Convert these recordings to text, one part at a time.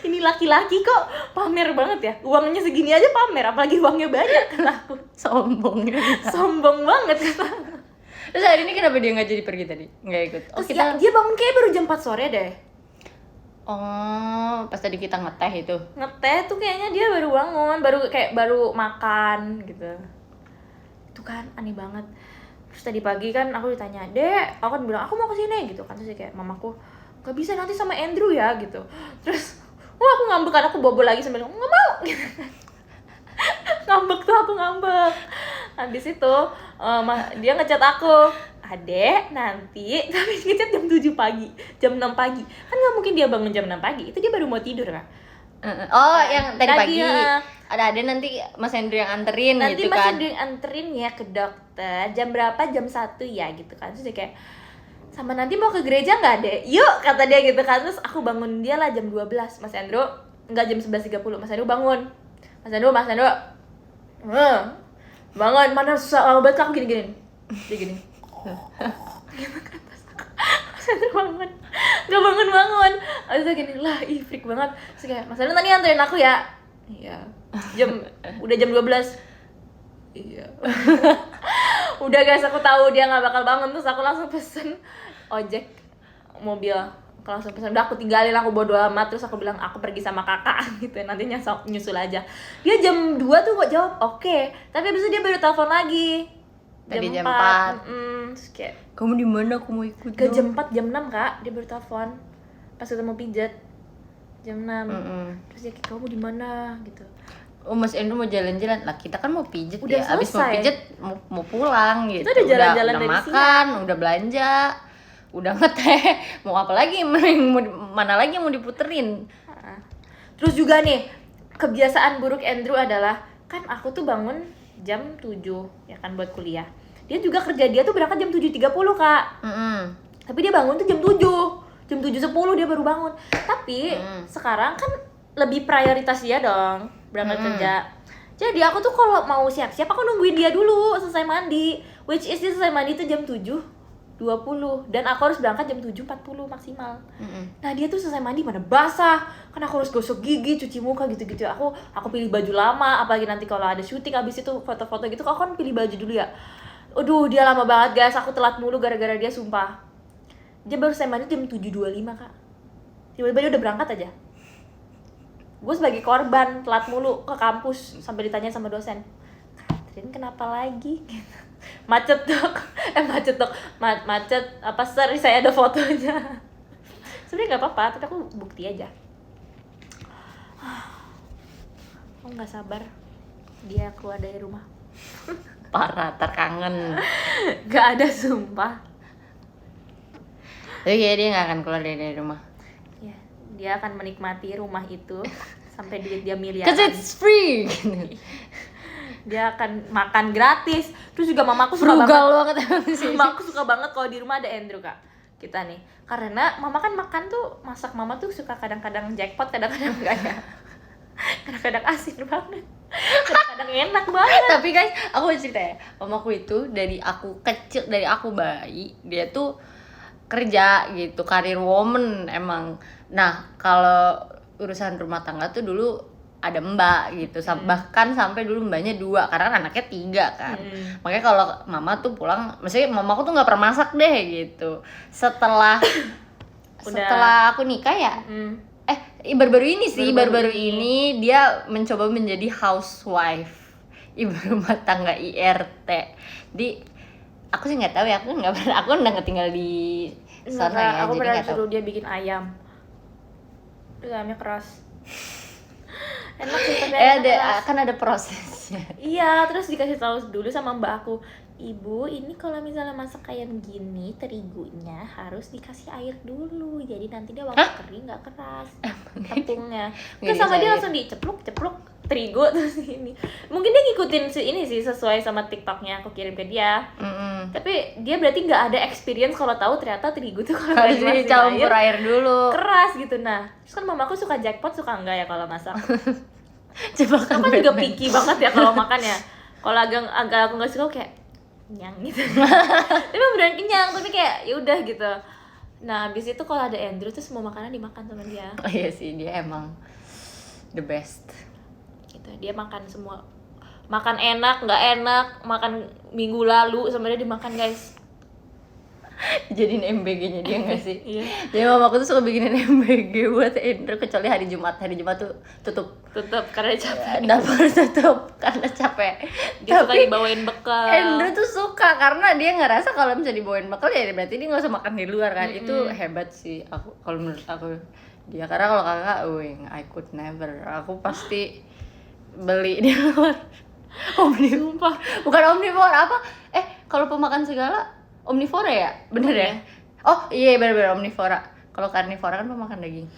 ini laki-laki kok pamer banget ya, uangnya segini aja pamer, apalagi uangnya banyak, kata aku. Sombong ya. Sombong banget kata. Terus hari ini kenapa dia nggak jadi pergi tadi? Nggak ikut? Oh, Terus dia bangun kayak baru jam 4 sore deh. Oh, pas tadi kita ngeteh itu. Ngeteh tuh kayaknya dia baru bangun, baru makan gitu. Itu kan aneh banget. Terus tadi pagi kan aku ditanya, "Dek," aku kan bilang, "Aku mau ke sini," gitu kan. Terus dia kayak, "Mamaku, gak bisa, nanti sama Andrew ya," gitu. Terus aku ngambek kan, aku bobo lagi sambil ngomong, "Nggak mau," gitu. Ngambek tuh, aku ngambek. Habis itu dia ngechat aku, "Adek, nanti," tapi ngechat jam 7 pagi, jam 6 pagi. Kan nggak mungkin dia bangun jam 6 pagi, itu dia baru mau tidur kan. Oh, yang tadi pagi. Ya. Ada nanti Mas Hendro yang anterin nanti gitu Mas kan. Hendro yang anterin ya ke dokter. Jam berapa? Jam 1 ya gitu kan. Terus dia kayak, "Sama nanti mau ke gereja nggak, Dek?" "Yuk," kata dia gitu kan. Terus aku bangun dia lah jam 12. Mas Hendro enggak, jam 11.30. Mas Hendro bangun. Mas Hendro bangun, mana susah lama banget aku gini-gini. Dia gini. Mas Hendro bangun. Gak bangun. Abis itu gini, lah freak banget. Terus kayak, "Mas Hendro tadi anterin aku ya?" "Iya." Udah jam 12. Iya. Udah guys, aku tahu dia nggak bakal bangun, terus aku langsung pesen ojek mobil. Aku langsung pesen, udah aku tinggalin, aku bodo amat. Terus aku bilang, "Aku pergi sama kakak," gitu, nantinya nyusul aja. Dia jam 2 tuh kok jawab oke. Tapi abis itu dia baru telepon lagi Tadi jam 4. Terus kayak, "Kamu di mana? Aku mau ikut." ke jam 4, jam 6 kak, dia baru telepon pas kita mau pijat jam 6. Terus dia kayak, "Kamu di mana?" gitu. Oh, Mas Endo mau jalan-jalan lah, kita kan mau pijet Udah ya, abis mau selesai. pijet mau pulang gitu. Kita udah jalan-jalan udah dari makan, udah belanja, udah ngeteh, mau apa lagi, mana lagi yang mau diputerin. Terus juga nih, kebiasaan buruk Andrew adalah, kan aku tuh bangun jam 7 ya kan buat kuliah. Dia juga kerja, dia tuh berangkat jam 7.30 kak. Tapi dia bangun tuh jam 7:10 dia baru bangun. Tapi sekarang kan lebih prioritas dia dong berangkat kerja. Jadi aku tuh kalau mau siap-siap aku nungguin dia dulu selesai mandi. Which is dia selesai mandi tuh jam 7:20 dan aku harus berangkat jam 7:40 maksimal. Nah dia tuh selesai mandi mana basah, kan aku harus gosok gigi, cuci muka gitu-gitu. Aku pilih baju lama, apalagi nanti kalau ada syuting abis itu foto-foto gitu, aku kan pilih baju dulu ya. Aduh dia lama banget guys, aku telat mulu gara-gara dia, sumpah. Dia baru selesai mandi jam 7.25 kak. Tiba-tiba dia udah berangkat aja. Gue sebagai korban telat mulu ke kampus sampai ditanya sama dosen, "Katrin kenapa lagi?" Macet dok, macet apa seri, saya ada fotonya. Sebenarnya nggak apa-apa, tapi aku bukti aja. Aku nggak sabar dia keluar dari rumah. Parah, terkangen. Gak ada, sumpah. Tapi kayaknya dia nggak akan keluar dari rumah. Ya, dia akan menikmati rumah itu sampai dia miliaran. 'Cause it's free. Dia akan makan gratis. Terus juga mamaku suka banget. Mamaku suka banget kalau di rumah ada Andrew kak. Kita nih, karena mama kan makan tuh, masak mama tuh suka kadang-kadang jackpot, kadang-kadang enggak ya. Kadang-kadang asin banget, kadang-kadang enak banget. Tapi guys, aku mau cerita ya, mamaku itu dari aku kecil, dari aku bayi, dia tuh kerja gitu, karir woman emang. Nah, kalau urusan rumah tangga tuh dulu ada mbak gitu, bahkan sampai dulu mbaknya 2 karena kan anaknya 3 kan. Makanya kalau mama tuh pulang, maksudnya mamaku tuh nggak pernah masak deh gitu. Setelah aku nikah ya, baru-baru ini dia mencoba menjadi housewife, ibu rumah tangga IRT. Di aku sih nggak tahu ya, aku nggak pernah, aku udah nggak tinggal di sana ya, aku jadi pernah nggak tahu. suruh dia bikin ayam. Itu ayamnya keras. Enak sih, tapi kan ada prosesnya. Iya, terus dikasih tahu dulu sama mbak aku, "Ibu, ini kalau misalnya masak ayam gini, terigunya harus dikasih air dulu, jadi nanti dia waktu kering nggak keras tepungnya." Terus sama dia langsung dicepluk terigu terus ini. Mungkin dia ngikutin ini sih, sesuai sama TikToknya aku kirim ke dia. Tapi dia berarti nggak ada experience kalau tahu ternyata terigu tuh kalau harus dicampur air dulu keras gitu. Nah, terus kan mamaku suka jackpot, suka enggak ya kalau masak. Jebakan kan juga picky banget ya kalau makan ya. Kalau agak aku nggak suka kayak kenyang gitu. Tapi beneran kenyang, tapi kayak ya udah gitu. Nah, habis itu kalau ada Andrew tuh semua makanan dimakan sama dia. Oh iya sih, dia emang the best. Gitu. Dia makan semua, makan enak nggak enak, makan minggu lalu sebenarnya dimakan guys. Jadiin MBG-nya dia nggak sih? Iya. Jadi mamaku tuh suka bikinin MBG buat Andrew, kecuali hari Jumat tuh tutup. Tetap karena capek. Dapur tutup karena capek. Dia suka dibawain bekal. Andrew tuh suka karena dia ngerasa kalau misalnya dibawain bekal ya berarti dia nggak usah makan di luar kan. Itu hebat sih aku, kalau menurut aku dia. Karena kalau kakak, I could never. Aku pasti beli di luar. Sumpah. Bukan omnivore apa? Kalau pemakan segala omnivora ya? Bener ya? Oh iya bener-bener omnivora. Kalau karnivora kan pemakan daging.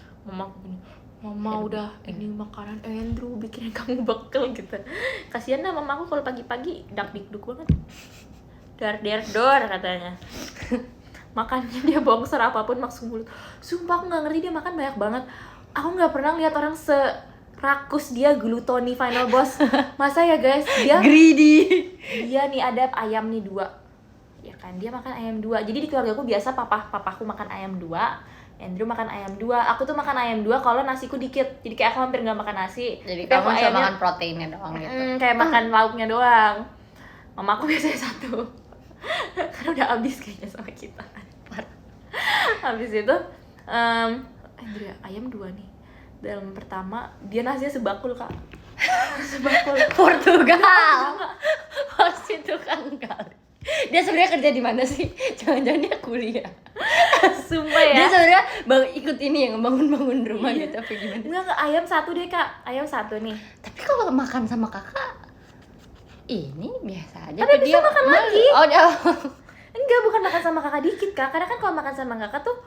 Mama udah ini makanan Andrew bikin kamu bekal gitu. Kasihan lah mamaku kalau pagi-pagi dak-dikduk banget. Dor katanya. Makannya dia bongsor apapun masuk mulut. Sumpah aku nggak ngerti dia makan banyak banget. Aku nggak pernah lihat orang rakus dia glutoni final boss. Masa ya guys, dia greedy. Dia nih ada ayam nih 2. Ya kan, dia makan ayam 2. Jadi di keluarga aku biasa papaku makan ayam 2, Andrew makan ayam 2. Aku tuh makan ayam 2 kalau nasiku dikit. Jadi kayak aku hampir nggak makan nasi. Jadi tapi kamu cuma ayamnya, makan proteinnya doang gitu. Kayak makan lauknya doang. Mamaku biasanya 1. Karena udah habis kayaknya sama kita. Habis itu Andrew ayam 2 nih. Dalam pertama dia nasinya sebakul kak. Sebakul. Portugal. Pasti tukang gali. Dia sebenarnya kerja di mana sih? Jangan-jangan dia kuliah. Sumpah ya. Dia sebenarnya ikut ini yang bangun-bangun rumah gitu apa gimana? Enggak, ayam 1 deh kak. Ayam 1 nih. Tapi kalau makan sama kakak ini biasa aja. Tapi bisa makan lagi. Oh, dia. Enggak, bukan makan sama kakak dikit kak. Karena kan kalau makan sama kakak tuh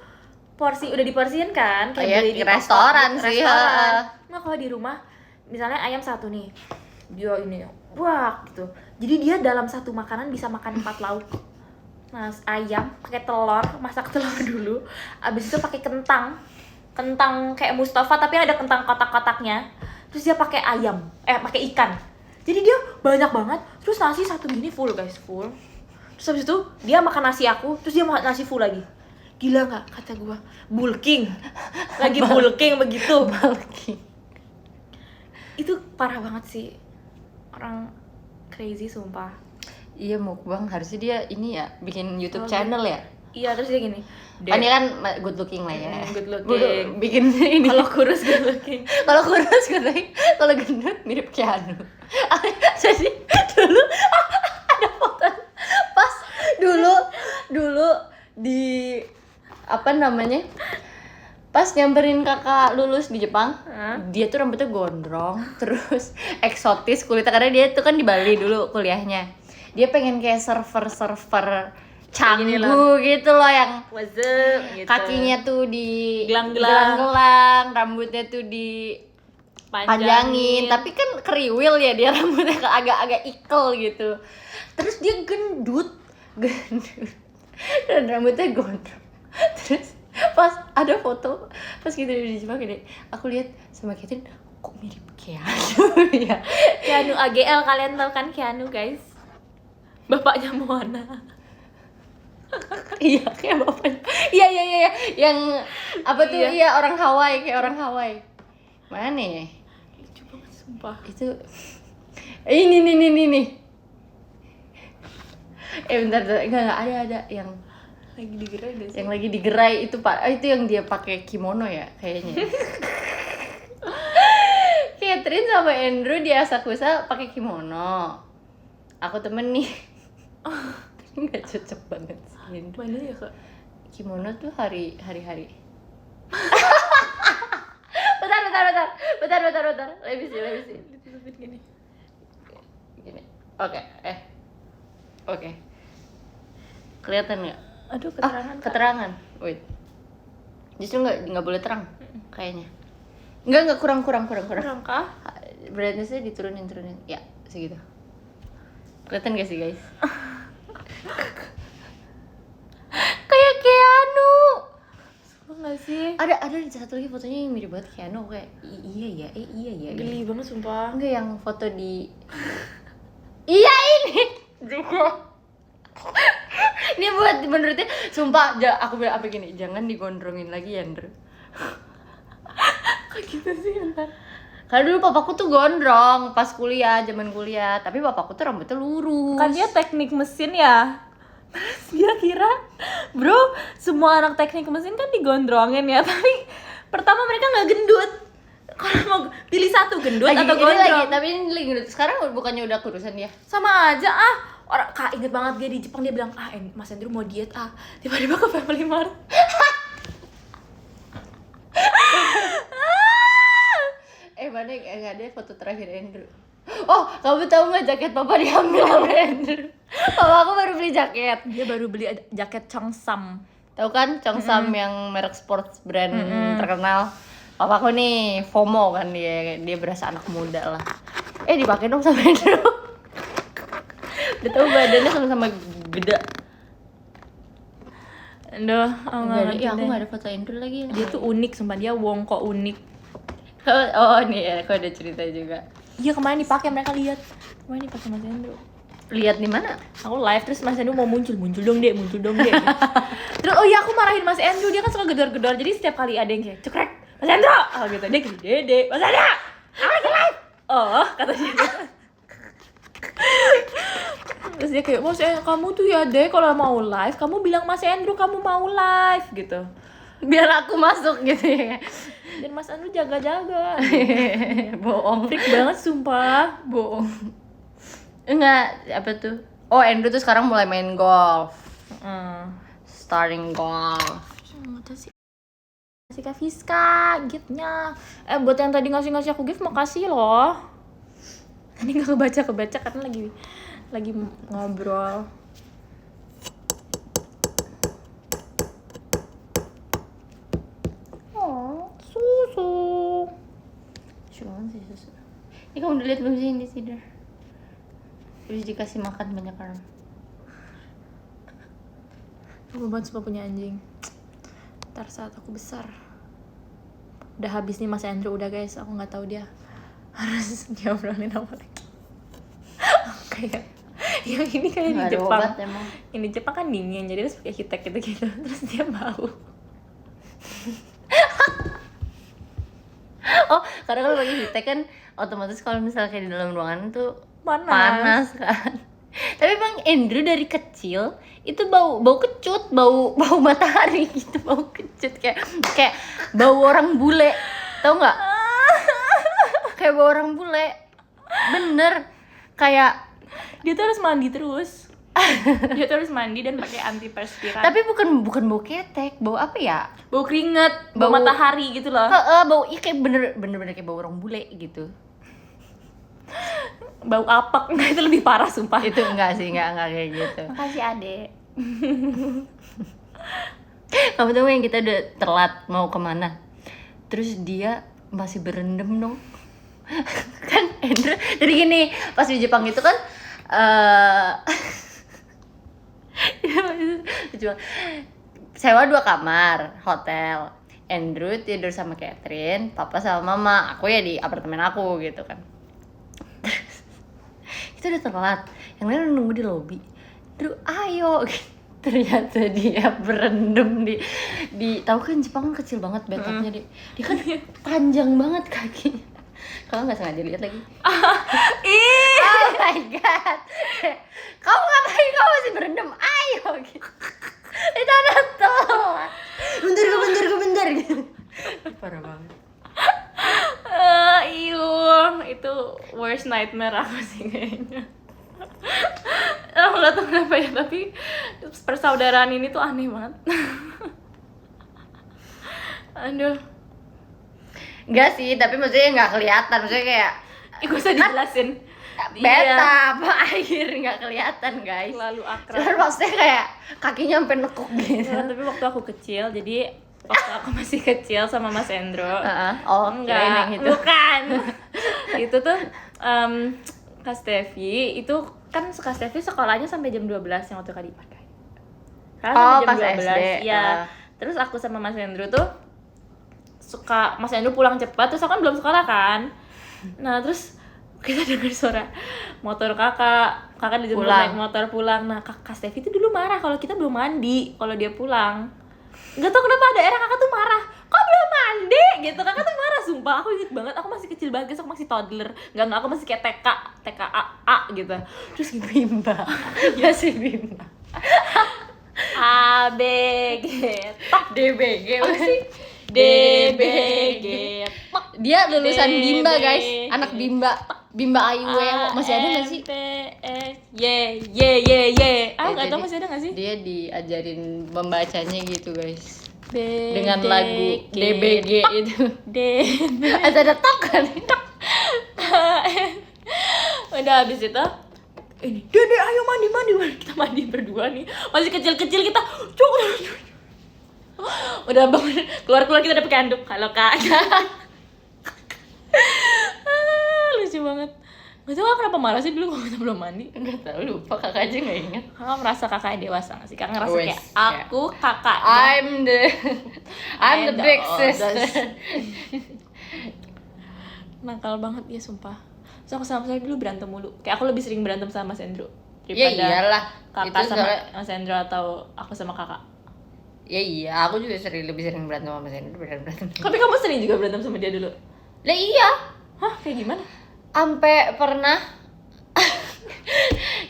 porsi udah diporsiin kan, kayak beli di restoran sih. Nah kalau di rumah misalnya ayam 1 nih, dia ini wah gitu. Jadi dia dalam satu makanan bisa makan 4 lauk. Nah ayam pakai telur, masak telur dulu, abis itu pakai kentang kayak Mustafa tapi ada kentang kotak-kotaknya. Terus dia pakai ayam, pakai ikan. Jadi dia banyak banget. Terus nasi 1 gini full guys, full. Terus habis itu dia makan nasi aku, terus dia makan nasi full lagi. Gila nggak kata gua, bulking, lagi bulking begitu. Bulking. Itu parah banget sih, orang crazy sumpah. Iya mukbang, harusnya dia ini ya bikin YouTube channel ya. Iya terus dia gini. Kan dia kan good looking lah ya. Good looking. Bikin ini. Kalau kurus good looking. Kalau kurus katanya, kalau gendut mirip Keanu. Jadi dulu ada foto pas dulu di apa namanya, pas nyamperin kakak lulus di Jepang, dia tuh rambutnya gondrong, terus eksotis kulitnya karena dia tuh kan di Bali dulu kuliahnya. Dia pengen kayak server canggu gitu loh yang gitu. Kakinya tuh di gelang-gelang, rambutnya tuh di panjangin, tapi kan kriwil ya dia rambutnya agak-agak ikel gitu. Terus dia gendut dan rambutnya gondrong. Terus pas ada foto pas kita di Jepang gini, aku lihat sama Catherine kok mirip Keanu ya. Keanu AGL, kalian tahu kan Keanu guys, bapaknya Moana. Iya kayak bapaknya. Iya yang apa tuh? Iya orang Hawaii, kayak orang Hawaii. Mana ya? Lucu banget sumpah. Itu ini. Bentar, enggak ada yang lagi digerai deh. Yang lagi digerai itu Pak, itu yang dia pakai kimono ya kayaknya. Catherine sama Andrew di Asakusa pakai kimono. Aku temen nih. Nggak cocok banget sih. Mana ya kak? Kimono tuh hari. Bentar. Lebih sih. Ditutupin gini. Oke. Kelihatan nggak? Aduh keterangan. Keterangan. Wait. Justru nggak boleh terang kayaknya. Nggak kurang. Kurang kah? Brightness-nya diturunin. Ya, segitu. Kelihatan gak sih, guys? Kayak Keanu. Sumpah nggak sih? Ada satu lagi fotonya yang mirip banget Keanu, kayak iya ya. Geli banget sumpah. Enggak, yang foto di iya ini juga. Ini buat menurutnya sumpah aku bilang apa gini, jangan digondrongin lagi ya Andrew. Kok gitu sih ntar? Karena dulu papaku tuh gondrong pas kuliah, zaman kuliah. Tapi papaku tuh rambutnya lurus. Kan dia teknik mesin ya. Terus dia kira, bro, semua anak teknik mesin kan digondrongin ya. Tapi pertama mereka nggak gendut. Kalau mau pilih satu, gendut lagi, atau ini gondrong. tapi ini lagi gendut. Sekarang bukannya udah kurusan ya? Sama aja ah. Orang Kak inget banget dia di Jepang, dia bilang, Mas Andrew mau diet tiba-tiba ke Family Mart. Mana nggak ada foto terakhir Andrew. Oh, kamu tahu nggak jaket papa diambil sama Andrew? Papa aku baru beli jaket. Dia baru beli jaket Cheongsam. Tahu kan Cheongsam yang merek sports brand terkenal. Papa aku nih FOMO kan, dia berasa anak muda lah. Dipakai dong sama Andrew. Udah tahu badannya sama-sama gede. Aduh, aku nggak ada foto Andrew lagi. Dia tuh unik, sumpah dia wongko unik. Oh nih ya, aku ada cerita juga. Iya kemarin dipakai, mereka lihat. Kemarin dipakai Mas Andrew. Lihat di mana? Aku live terus Mas Andrew mau muncul dong deh. Terus oh iya aku marahin Mas Andrew, dia kan suka gedor-gedor. Jadi setiap kali ada yang kayak cekrek, Mas Andrew, gitu dia gini, Dede, Mas Andrew, aku lagi live. Oh, kata dia. Terus dia kayak, Mas kamu tuh ya deh kalau mau live, kamu bilang Mas Andrew kamu mau live gitu. Biar aku masuk gitu ya. Dan Mas Andrew jaga-jaga. Bohong. Freak banget sumpah. Bohong. Enggak, apa tuh? Oh, Andrew tuh sekarang mulai main golf. Starting golf. Kasih Kak Fiska giftnya. Buat yang tadi ngasih aku gift, makasih loh. Tadi nggak kebaca karena lagi ngobrol. Susu. Ini kamu udah lihat belum sih di tidur? Terus dikasih makan banyak orang. Aku banget suka punya anjing. Ntar saat aku besar. Udah habis nih Mas Andrew, udah guys. Aku nggak tahu dia harus diobrolin apa lagi. Kayak yang ini kayak di Jepang. Obat, emang. Ini Jepang kan dingin, jadi harus pakai hitek gitu. Terus dia bau. Oh, karena kalau pakai hitek kan otomatis kalau misalnya kayak di dalam ruangan tuh Panas kan. Tapi Bang Andrew dari kecil itu bau kecut, bau matahari gitu, bau kecut kayak bau orang bule. Tahu nggak? Kayak bau orang bule. Bener. Kayak dia tuh harus mandi terus. Dia tuh harus mandi dan pakai antiperspiran. Tapi bukan bau ketek, bau apa ya? Bau keringet, bau matahari gitu loh. Bau kayak bener kayak bau orang bule gitu. Bau apak, itu lebih parah sumpah. Itu enggak sih, enggak kayak gitu. Makasih Adek. Kamu tahu yang kita udah telat mau kemana? Terus dia masih berendam dong. Kan Andrew dari gini, pas di Jepang itu kan sewa 2 kamar hotel. Andrew tidur sama Catherine, papa sama mama, aku ya di apartemen aku gitu kan. Itu udah telat, yang lain udah nunggu di lobi. Andrew ayo gitu. Ternyata dia berendam di tahu kan Jepang kan kecil banget bathtubnya dia kan panjang banget kakinya. Kalau nggak sengaja lihat lagi. Oh my god. Kamu ngapain, kamu masih berendam? Ayo gitu. Itu ada telat. Bentar gitu. Parah banget. Itu worst nightmare aku sih kayaknya. Aku nggak tahu kenapa ya, tapi persaudaraan ini tuh aneh banget. Aduh. Enggak sih, tapi maksudnya nggak kelihatan, maksudnya kayak Gak usah dijelasin. beta apa air nggak kelihatan guys. Lalu akrab. Cuman maksudnya kayak kakinya sampai nekuk gitu. Ya, tapi waktu aku kecil, jadi waktu aku masih kecil sama Mas Endro. Oh enggak, kirain yang itu. bukan. Itu tuh Kak Stevi, itu kan Kak Stevi sekolahnya sampai jam 12 yang waktu Kak dipakai. Karena pas SD. Ya. Terus aku sama Mas Endro tuh suka, Mas Endro pulang cepat, terus aku kan belum sekolah kan. Nah, terus kita dengar suara motor kakak dijemput naik motor pulang. Nah, Kak Stevi itu dulu marah kalau kita belum mandi, kalau dia pulang. Nggak tahu kenapa ada era kakak tuh marah, kok belum mandi apaan dek gitu. Kakak tuh marah sumpah, aku inget banget, aku masih kecil banget, aku masih toddler, nggak aku masih kayak TK A gitu. Terus gitu Bimba. Ya si Bimba. A B G tok DBG apa sih D B G tok. Dia lulusan D, Bimba B, guys, G. anak Bimba Ayuwe. Masih ada nggak sih? A, M, P, S, Y. Ah nggak tahu masih ada nggak sih? Dia diajarin membacanya gitu guys, B, dengan D, lagu G, DBG tok. itu. D Ada tok kan? udah habis itu ini dede ayo mandi kita mandi berdua nih masih kecil kita cukup udah bangun keluar kita udah pakai handuk halo kak. Lucu banget. Gak tau kenapa marah sih dulu kalau kita belum mandi. Enggak tahu, lupa, kakak aja nggak ingat. Kakak merasa kakaknya dewasa gak sih? Kakak ngerasa Wes, kayak aku kakak. I'm the big sister. Nakal banget ya sumpah. So aku sama saya dulu berantem mulu. Kayak aku lebih sering berantem sama Mas Endro Ya iyalah. kakak Itu sama soalnya, Mas Endro atau aku sama kakak. ya iya, aku juga lebih sering berantem sama Mas Hendro berantem. Tapi kamu sering juga berantem sama dia dulu? Lah iya, Hah? Kayak gimana? sampai pernah.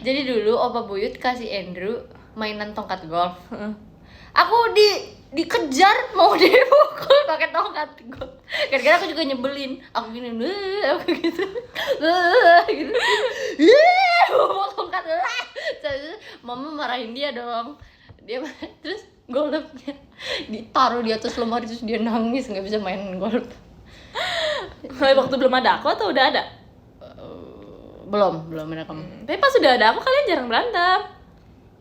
Jadi dulu Opa Buyut kasih Andrew mainan tongkat golf. Aku dikejar mau dipukul pakai tongkat golf. Gara-gara aku juga nyebelin. Aku gini, aku gitu. Gitu. Bawa tongkat. Terus mama marahin dia dong. Dia terus golfnya ditaruh di atas lemari, terus dia nangis nggak bisa main golf. Waktu belum ada aku atau udah ada? Belum ada kamu. Tapi pas sudah ada aku kalian jarang berantem.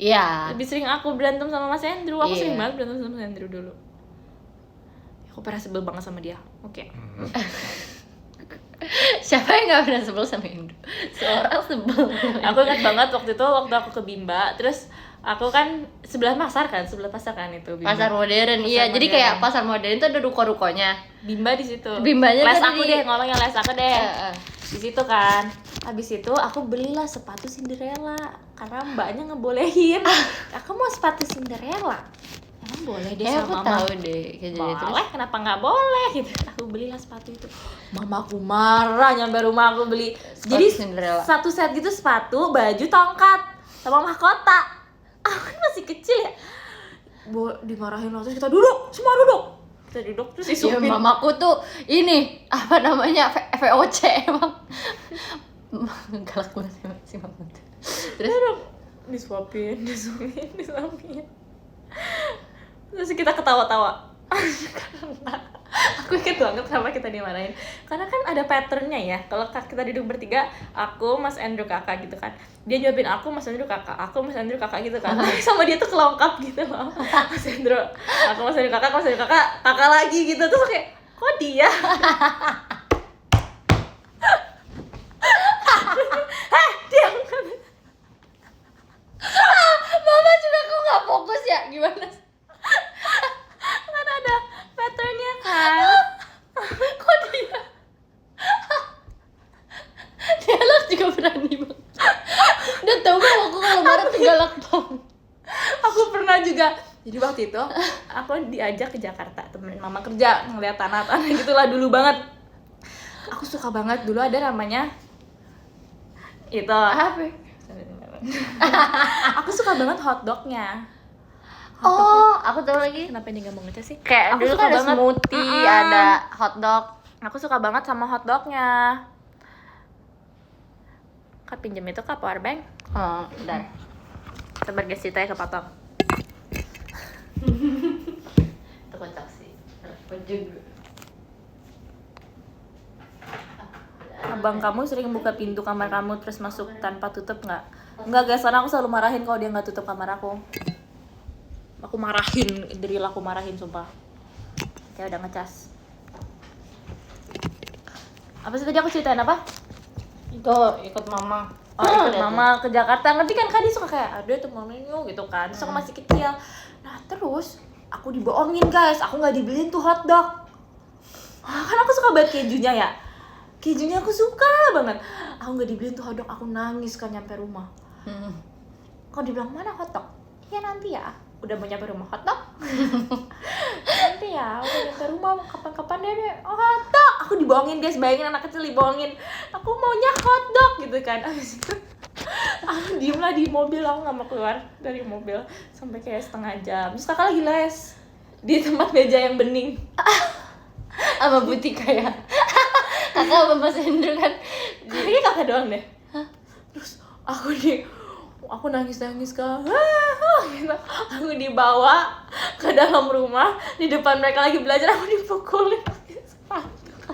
Iya. Lebih sering aku berantem sama Mas Andrew. Aku Iya. sering banget berantem sama Mas Andrew dulu. Aku pernah sebel banget sama dia. Oke. Siapa yang nggak pernah sebel sama Indo? Seorang sebel. Aku ingat banget waktu aku ke Bimba, terus aku kan sebelah pasar kan itu Bimba. Pasar modern, Pasar iya. Jadi modern. kayak pasar modern itu ada ruko-rukonya. Bimba di situ. Bimbanya les kan aku di- deh, ngomongnya les aku deh. Eh. Di situ kan. Habis itu aku belilah sepatu Cinderella karena mbaknya ngebolehin. Aku mau sepatu Cinderella. Emang boleh deh Aku sama mama. tahu deh kayak jadi terus. Boleh, kenapa nggak boleh gitu. Aku belilah sepatu itu. Mamaku marah nyampe rumah aku beli. Sepatu Jadi Cinderella. satu set gitu, sepatu, baju, tongkat sama mahkota. Aku kan masih kecil ya. Dimarahin lah, terus kita duduk, semua duduk. Kita duduk terus Ya, disupin. mamaku tuh ini apa namanya VOC emang. Galak banget emang si mama tuh. Terus disuapin. Terus kita ketawa-tawa. Aku inget banget kenapa kita dimarahin. Karena kan ada patternnya ya. Kalau kita duduk bertiga, aku, Mas Andrew, kakak gitu kan. Dia jawabin aku, Mas Andrew, kakak. Aku, Mas Andrew, kakak gitu kan. Tapi sama dia tuh kelongkap gitu loh. Mas Andrew, aku, Mas Andrew, kakak, Mas Andrew, kakak lagi gitu. Terus kayak, kok dia? Diam. mama juga kok nggak fokus ya, gimana? Kan ada patternnya kan. Kok dia? Dia galak juga berani banget. Udah tau gak aku kalau marah tuh galak banget. Aku pernah juga. Jadi waktu itu aku diajak ke Jakarta, temenin mama kerja, ngeliat tanah-tanah gitulah dulu banget. Aku suka banget, dulu ada namanya itu Apa? aku suka banget hotdognya. Oh, aku tahu lagi. Kenapa dia nggak mau ngecas sih? Kayak Aku dulu suka kan ada banget. smoothie, ada hotdog. Aku suka banget sama hotdognya. Kak pinjam itu kak powerbank. Oh, bentar. Kita berges ceritanya kepotong. Itu kocak sih. Juga. Abang kamu sering buka pintu kamar kamu terus masuk tanpa tutup nggak? Nggak guys, karena aku selalu marahin kalau dia nggak tutup kamar aku. Aku marahin, drill aku marahin sumpah. Kayak udah ngecas. Apa sih tadi aku ceritain apa? Itu ikut mama. Oh, ikut mama ke Jakarta. Ngerti kan dia suka kayak ada temenin yuk gitu kan. Terus aku masih kecil. Nah terus aku dibohongin guys, aku nggak dibeliin tuh hotdog. Kan aku suka banget kejunya ya. Kejunya aku suka banget. Aku nggak dibeliin tuh hotdog, aku nangis kan nyampe rumah. Kok dibilang mana hotdog? Ya nanti ya. udah mau nyampe rumah hotdog. Nanti ya udah nyampe rumah kapan-kapan deh hotdog. Aku dibohongin guys, bayangin anak kecil dibohongin. Aku maunya hotdog gitu kan. Abis itu aku diem lah di mobil, aku nggak mau keluar dari mobil sampai kayak setengah jam. Terus kakak lagi les di tempat meja yang bening Sama Butika ya. Kakak sama Mas Hendro kan. kayaknya kakak doang deh. Terus aku nangis kak, gitu. Aku dibawa ke dalam rumah, di depan mereka lagi belajar, aku dipukulin pakai sepatu.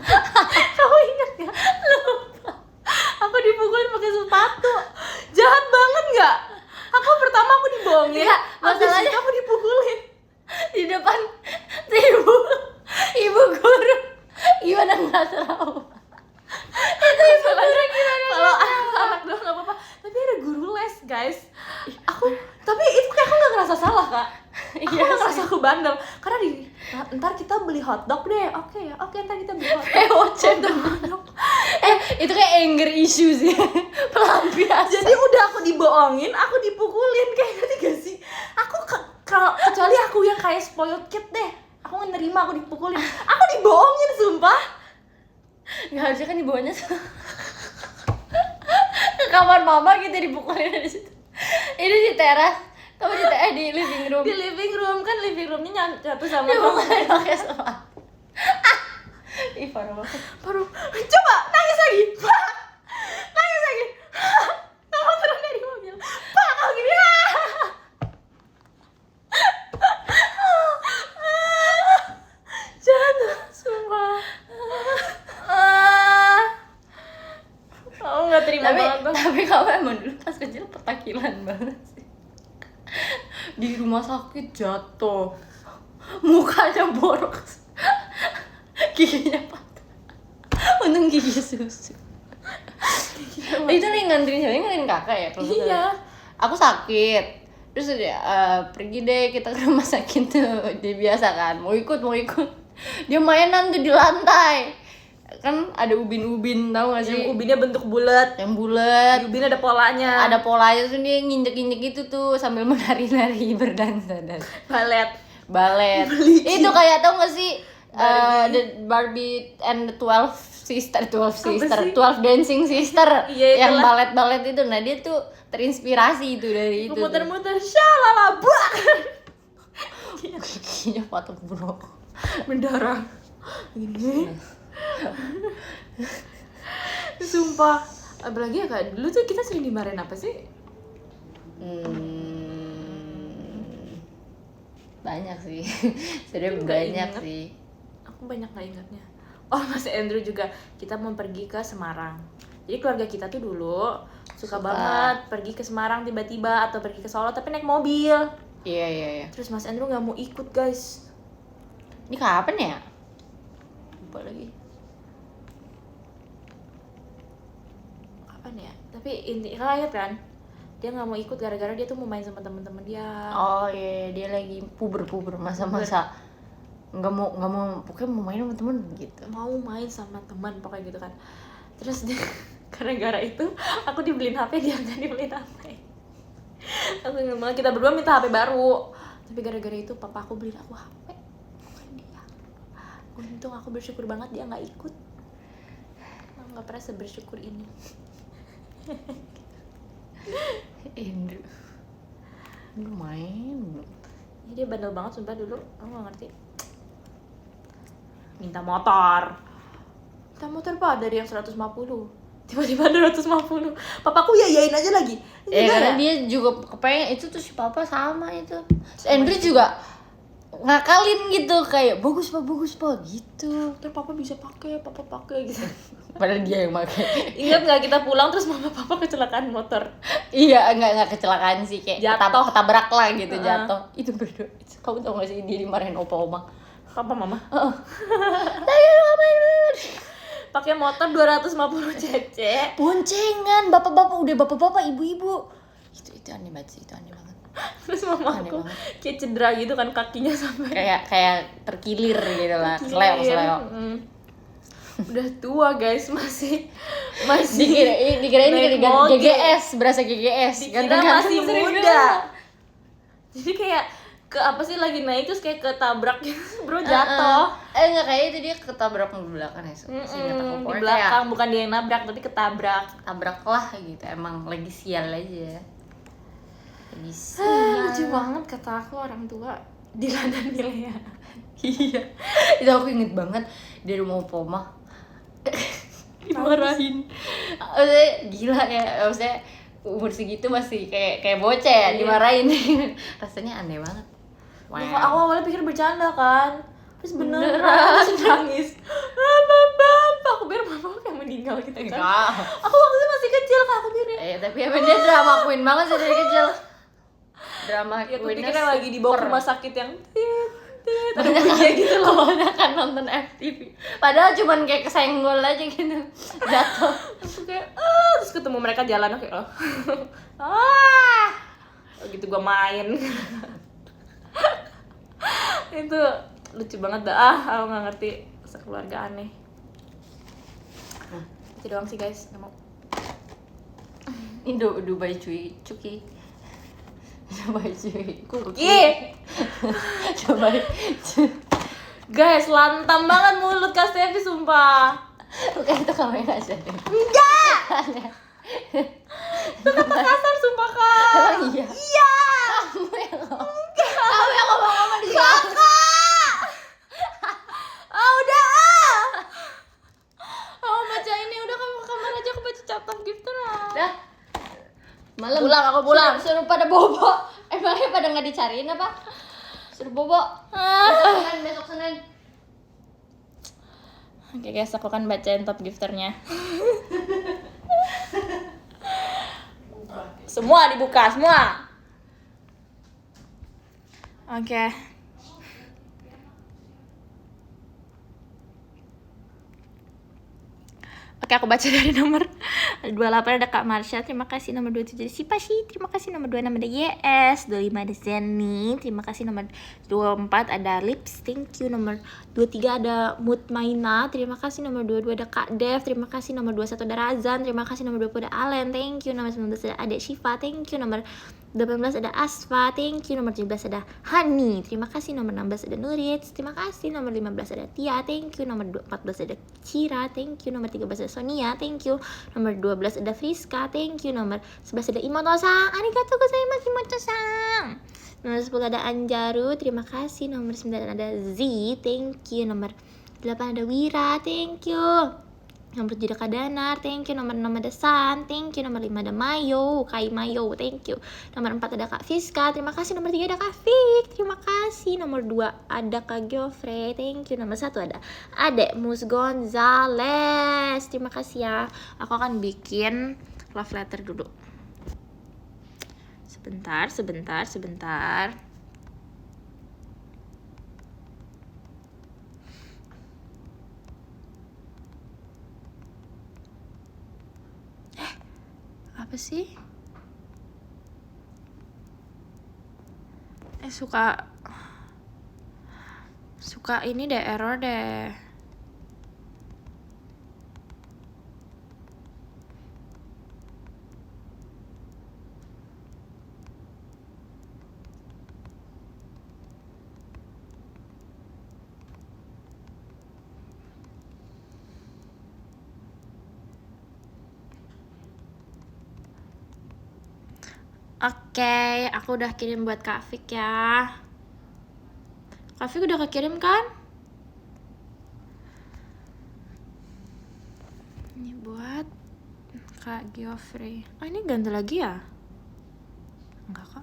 Kamu ingat nggak? Lupa. Aku dipukulin pakai sepatu, jahat banget nggak? Aku pertama aku dibohongin, Ya, masalahnya masalahnya- aku dipukulin Di depan ibu guru. Gimana nggak tahu? itu masalahnya kalau anak doang nggak apa-apa, tapi ada guru les guys. Tapi itu kayak aku nggak ngerasa salah kak. Aku Iya nggak ngerasa aku bandel karena ntar kita beli hotdog deh. Oke ntar kita beli hotdog. Itu kayak anger issue sih. Pelampiasan. Jadi udah aku dibohongin, aku dipukulin, kayak ngerti gak sih? Kecuali aku yang kayak spoiled kid deh, aku nggak nerima aku dipukulin. Aku dibohongin sumpah. Nggak harusnya kan dibawanya ke kamar mama gitu, dipukulin dari situ. Ini di teras, kamu di living room. Di living room kan, living roomnya nyatu sama Dipukulin pakai sepatu. Ih, parah banget. baru coba nangis lagi, pak, nangis lagi. Kamu turun dari mobil, pak, kamu gini. Jangan, sumpah. Aku nggak terima banget tuh. Tapi kamu emang dulu pas kecil petakilan banget sih. Di rumah sakit jatuh, mukanya borok, giginya patah. Untung gigi susu. Itu nih nganterin siapa? Nganterin kakak ya? Kalau nggak Iya. salah. Aku sakit, terus dia pergi deh kita ke rumah sakit tuh. Dia biasa kan, mau ikut. Dia mainan tuh di lantai. Kan ada ubin-ubin, tahu nggak sih? Yang ubinnya bentuk bulat. Yang bulat. Ubin ada polanya. Ada polanya tuh, dia nginjek-injek itu tuh sambil menari-nari berdansa dan Balet. balet. Bleaching. Itu kayak tau gak sih the Barbie and the 12 sister, 12 dancing sister. Iya, yang itulah. balet-balet itu. Nah, dia tuh terinspirasi itu dari itu. Aku muter-muter, shalala, buak. Giginya patah bro. Mendarah. Ini. Sumpah. Apalagi ya kak, dulu tuh kita sering dimarahin apa sih? Banyak sih. Sebenarnya Nggak banyak inget. sih. Aku banyak gak ingatnya. Oh, Mas Andrew juga, kita mau pergi ke Semarang. Jadi keluarga kita tuh dulu suka banget pergi ke Semarang tiba-tiba, atau pergi ke Solo tapi naik mobil. Iya. Terus Mas Andrew nggak mau ikut guys. Ini kapan ya? Lupa lagi. Kapan ya? Tapi intinya lihat kan, dia nggak mau ikut gara-gara dia tuh mau main sama temen-temen dia. Oh iya, dia lagi puber masa-masa nggak mau pokoknya mau main sama temen gitu. Mau main sama teman pokoknya gitu kan. Terus dia, gara-gara itu aku dibeliin HP, dia nggak dibeliin HP. Aku nggak mau, kita berdua minta HP baru, tapi gara-gara itu papa aku beliin aku HP, bukan dia. Untung aku bersyukur banget dia nggak ikut. Aku nggak pernah sebersyukur ini. Indra lu main Ya, dia bandel banget sumpah dulu, aku nggak ngerti. Minta motor pak dari yang 150, tiba-tiba ada 150. Papaku yayain aja lagi. karena dia juga kepengen itu tuh, si papa sama itu. Andrew juga ngakalin gitu, kayak bagus pak gitu. Terus papa bisa pakai gitu. Padahal dia yang pakai. Ingat nggak kita pulang terus mama papa kecelakaan motor. Iya, nggak kecelakaan sih, kayak Jatuh. ketabrak lah gitu, Heeh. jatuh. Itu berdua. Kamu tau gak sih dia dimarahin opa-oma? Papa mama Lagi lu ngapain? pakai motor 250 cc. Boncengan, bapak-bapak, udah bapak-bapak, ibu-ibu. Itu aneh banget sih, itu aneh banget. Terus mama Aneh aku banget. kayak cedera gitu kan kakinya sampai Kayak terkilir gitu lah, seleo. Udah tua guys, masih Dikira ini naik moge. GGS, berasa GGS. dikira masih muda. Jadi kayak ke apa sih lagi naik terus kayak ketabrak gitu. Bro jatuh. Enggak, kayak itu dia ketabrak di belakang ya. Seingat aku Di pokoknya belakang, kayak bukan dia yang nabrak tapi ketabrak. tabrak lah gitu. Emang lagi sial aja. Lagi Lucu sial. banget kata aku orang tua Dilan dan Milea. Iya. Itu aku inget banget di rumah Poma. Dimarahin. Maksudnya gila ya. Maksudnya umur segitu masih kayak bocah ya, dimarahin. Rasanya aneh banget. Wow. Aku awalnya pikir bercanda kan, terus beneran terus nangis. Aku biar mama yang meninggal gitu kan. Enggak. Aku waktu itu masih kecil kak, aku biar Tapi emang dia drama queen banget sih dari kecil. Drama ya, aku queen. pikir yang lagi dibawa ke rumah sakit yang ada bunyinya gitu loh. Kebanyakan nonton FTV. Padahal cuman kayak kesenggol aja gitu. Jatuh. Aku kayak terus ketemu mereka jalan kayak gitu gua main. Itu lucu banget dah. Aku nggak ngerti sekeluarga aneh. Itu doang sih guys, nggak mau. Ini Dubai Cuki. Dubai Cuki. Kuki. Coba. Guys, lantam banget mulut Kak Stevi sumpah. Bukan itu kamu yang ngajarin. Enggak. Itu kata kasar sumpah Kak. Emang iya? Iya. Kamu yang ngomong di sini. Kakak. Udah baca ini, udah kamu ke kamar aja, aku baca catatan gitu lah. Dah. Malam. Pulang, aku pulang. Suruh pada bobo. Emangnya pada nggak dicariin apa? Suruh bobo. Besok Senin. Oke guys, aku akan bacain top gifternya. Semua dibuka, semua. Oke. Oke, aku baca dari nomor 28 ada Kak Marsha, terima kasih. Nomor 27 ada Sipashi, terima kasih. Nomor 26 ada YS, 25 ada Zeni, terima kasih. Nomor 24 ada Lips, thank you. Nomor 23 ada Mutmaina, terima kasih. Nomor 22 ada Kak Dev, terima kasih. Nomor 21 ada Razan, terima kasih. Nomor 20 ada Alen, thank you. Nomor 19 ada Adek Shiva, thank you. Nomor 18 ada Asfa, thank you. Nomor 17 ada Hani, terima kasih. Nomor 16 ada Nurits, terima kasih. Nomor 15 ada Tia, thank you. Nomor 14 ada Cira, thank you. Nomor 13 ada Sonia, thank you. Nomor 12 ada Friska, thank you. Nomor 11 ada Imoto-san, arigatou gozaimasu Imoto-san. Nomor 10 ada Anjaru, terima kasih. Nomor 9 ada Z, thank you. Nomor 8 ada Wira, thank you. Nomor 7 ada Kadanar, thank you. Nomor 6 ada San, thank you. Nomor 5 ada Mayo, Kai Mayo, thank you. Nomor 4 ada Kak Fiska, terima kasih. Nomor 3 ada Kak Fik, terima kasih. Nomor 2 ada Kak Geoffrey, thank you. Nomor 1 ada Adek Mus Gonzales, terima kasih ya. Aku akan bikin love letter dulu. Sebentar. Apa sih? Suka ini deh, error deh. Oke, aku udah kirim buat Kak Fik ya. Kak Fik udah kekirim kan? Ini buat Kak Geoffrey. Oh, ini ganti lagi ya? Enggak kok.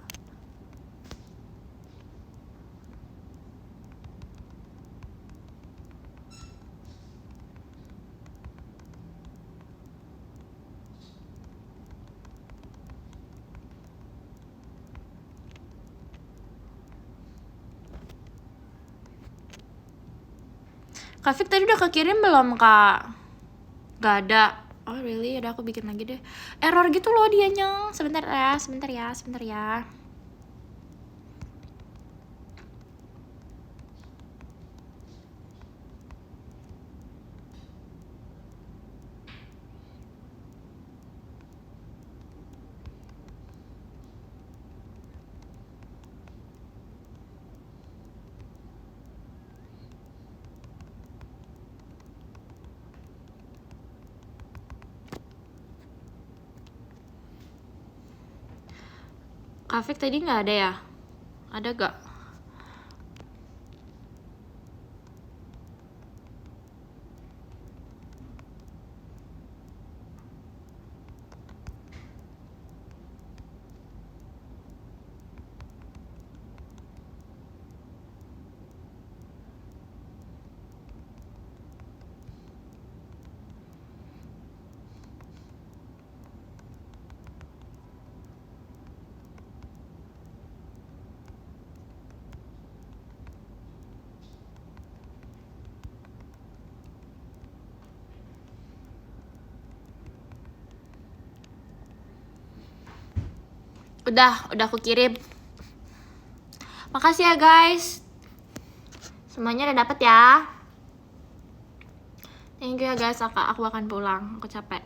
Kak Fik tadi udah kekirim belum Kak? Gak ada. Oh really? Udah aku bikin lagi deh. Error gitu loh dianya. Sebentar ya. Kafik tadi nggak ada ya? Ada gak? Udah aku kirim. Makasih ya guys. Semuanya udah dapet ya. Thank you ya guys, aku akan pulang. Aku capek.